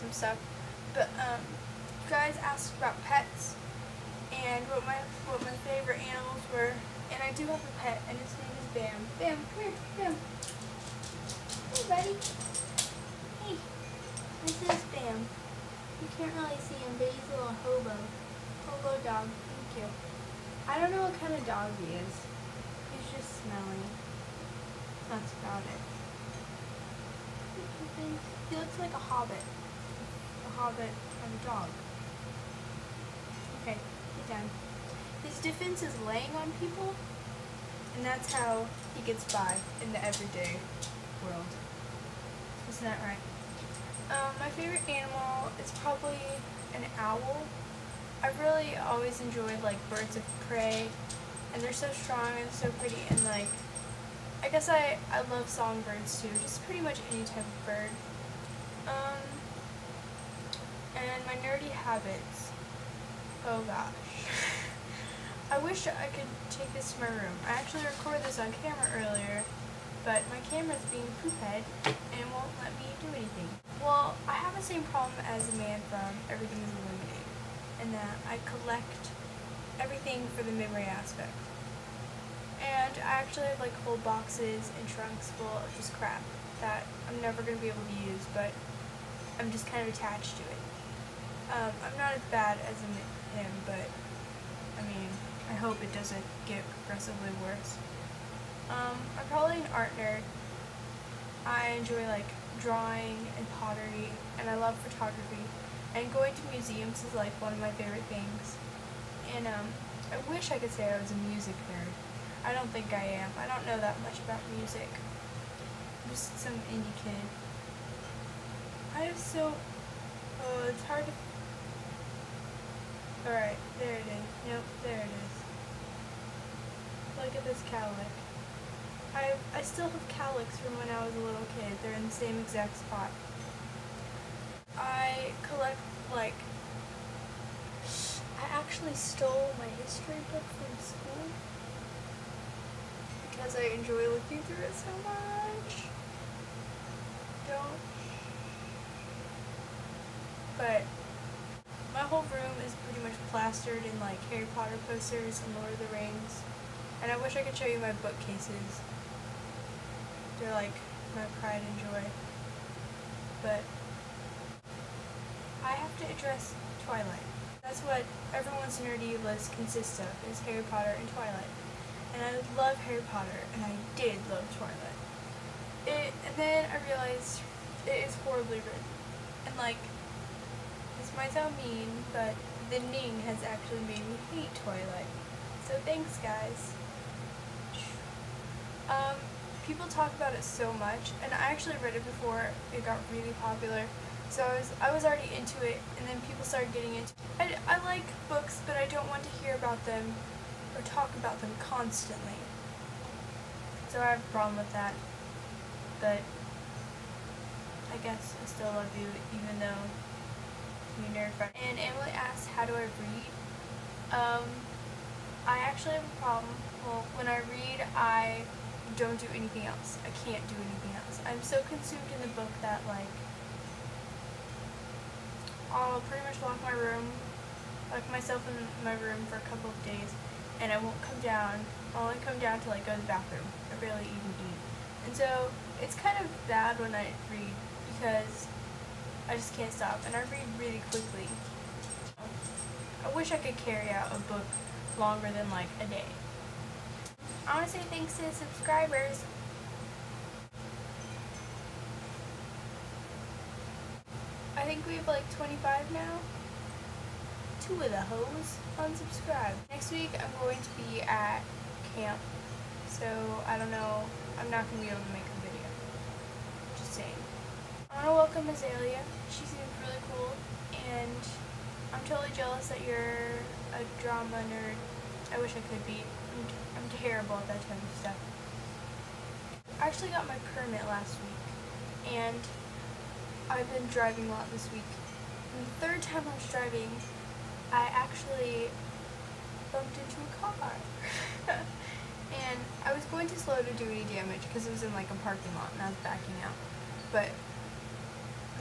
random stuff. But you guys asked about pets and what my favorite animals were, and I do have a pet, and his name is Bam. Bam, come here, Bam. Hey, buddy. Hey, this is Bam. You can't really see him, but he's a little hobo dog. Thank you. I don't know what kind of dog he is. He's just smelly. That's about it. He looks like a hobbit. A hobbit and a dog. Okay, he's done. His defense is laying on people, and that's how he gets by in the everyday world. Isn't that right? My favorite animal is probably an owl. I really always enjoyed like birds of prey, and they're so strong and so pretty, and like I guess I love songbirds too, just pretty much any type of bird. And my nerdy habits. Oh gosh. I wish I could take this to my room. I actually recorded this on camera earlier, but my camera's being poophead and it won't let me do anything. Well, I have the same problem as a man from Everything is Illuminated, in that I collect everything for the memory aspect. And I actually have like whole boxes and trunks full of just crap that I'm never going to be able to use, but I'm just kind of attached to it. I'm not as bad as him, but I mean, I hope it doesn't get progressively worse. I'm probably an art nerd. I enjoy like drawing and pottery, and I love photography, and going to museums is like one of my favorite things. And I wish I could say I was a music nerd. I don't think I am. I don't know that much about music. I'm just some indie kid. It's hard to... Alright, there it is. Nope, there it is. Look at this cowlick. I still have cowlicks from when I was a little kid. They're in the same exact spot. I collect, like... I actually stole my history book from school because I enjoy looking through it so much. Don't. But my whole room is pretty much plastered in like Harry Potter posters and Lord of the Rings, and I wish I could show you my bookcases. They're like my pride and joy. But I have to address Twilight. That's what everyone's nerdy list consists of, is Harry Potter and Twilight. And I love Harry Potter, and I did love Twilight. And then I realized it is horribly written. And like, this might sound mean, but the Ning has actually made me hate Twilight. So thanks, guys. People talk about it so much, and I actually read it before it got really popular. So I was already into it, and then people started getting into it. I like books, but I don't want to hear about them or talk about them constantly. So I have a problem with that. But I guess I still love you, even though you're nerd friend. And Emily asked, how do I read? I actually have a problem. Well, when I read, I don't do anything else. I can't do anything else. I'm so consumed in the book that, like, I'll pretty much lock myself in my room for a couple of days, and I won't come down. I'll only come down to like go to the bathroom. I barely even eat. And so it's kind of bad when I read because I just can't stop, and I read really quickly. I wish I could carry out a book longer than like a day. I want to say thanks to the subscribers. I think we have like 25 now. 2 of the hoes unsubscribed. Next week I'm going to be at camp, so I don't know, I'm not going to be able to make a video. Just saying. I want to welcome Azalea. She seems really cool, and I'm totally jealous that you're a drama nerd. I wish I could be. I'm terrible at that type of stuff. I actually got my permit last week, and I've been driving a lot this week. And the third time I was driving, I actually bumped into a car. And I was going too slow to do any damage because it was in like a parking lot and I was backing out. But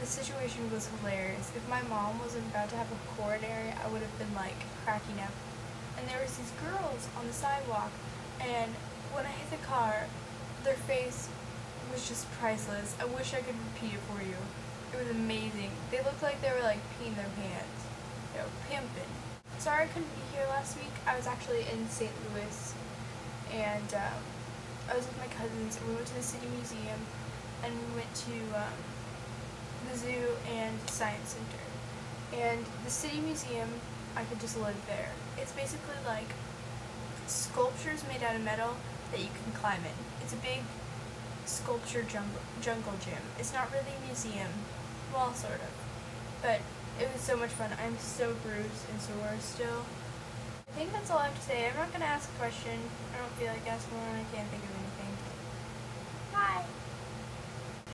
the situation was hilarious. If my mom wasn't about to have a coronary, I would have been like cracking up. And there was these girls on the sidewalk, and when I hit the car, their face was just priceless. I wish I could repeat it for you. It was amazing. They looked like they were like peeing their pants. You know, pimping. Sorry I couldn't be here last week. I was actually in St. Louis, and I was with my cousins, and we went to the City Museum, and we went to the zoo and science center. And the City Museum, I could just live there. It's basically like sculptures made out of metal that you can climb in. It's a big sculpture jungle gym. It's not really a museum. Well, sort of. But it was so much fun. I'm so bruised and sore still. I think that's all I have to say. I'm not going to ask a question. I don't feel like asking one. I can't